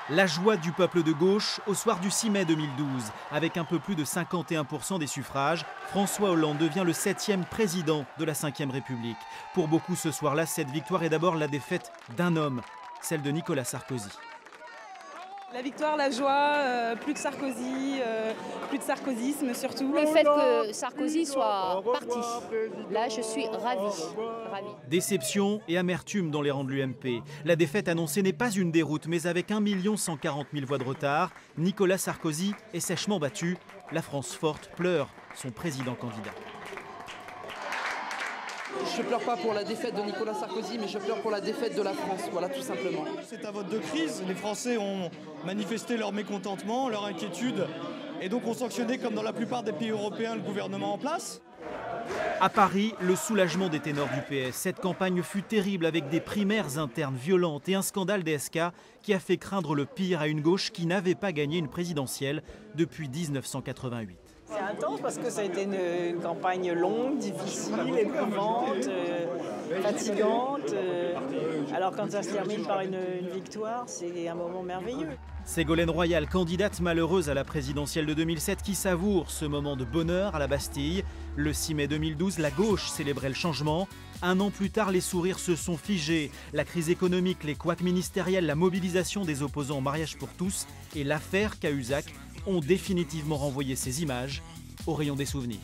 La joie du peuple de gauche au soir du 6 mai 2012. Avec un peu plus de 51% des suffrages, François Hollande devient le 7e président de la 5e République. Pour beaucoup ce soir-là, cette victoire est d'abord la défaite d'un homme, celle de Nicolas Sarkozy. La victoire, la joie, plus de Sarkozy, plus de sarkozysme surtout. Le fait que Sarkozy soit parti, là je suis ravie. Déception et amertume dans les rangs de l'UMP. La défaite annoncée n'est pas une déroute, mais avec 1 140 000 voix de retard, Nicolas Sarkozy est sèchement battu. La France forte pleure son président candidat. Je ne pleure pas pour la défaite de Nicolas Sarkozy, mais je pleure pour la défaite de la France, voilà tout simplement. C'est un vote de crise, les Français ont manifesté leur mécontentement, leur inquiétude, et donc ont sanctionné, comme dans la plupart des pays européens, le gouvernement en place. À Paris, le soulagement des ténors du PS. Cette campagne fut terrible avec des primaires internes violentes et un scandale DSK qui a fait craindre le pire à une gauche qui n'avait pas gagné une présidentielle depuis 1988. C'est intense parce que ça a été une campagne longue, difficile, éprouvante, fatigante. Alors quand ça se termine par une victoire, c'est un moment merveilleux. Ségolène Royal, candidate malheureuse à la présidentielle de 2007, qui savoure ce moment de bonheur à la Bastille. Le 6 mai 2012, la gauche célébrait le changement. Un an plus tard, les sourires se sont figés. La crise économique, les couacs ministériels, la mobilisation des opposants au mariage pour tous et l'affaire Cahuzac ont définitivement renvoyé ces images au rayon des souvenirs.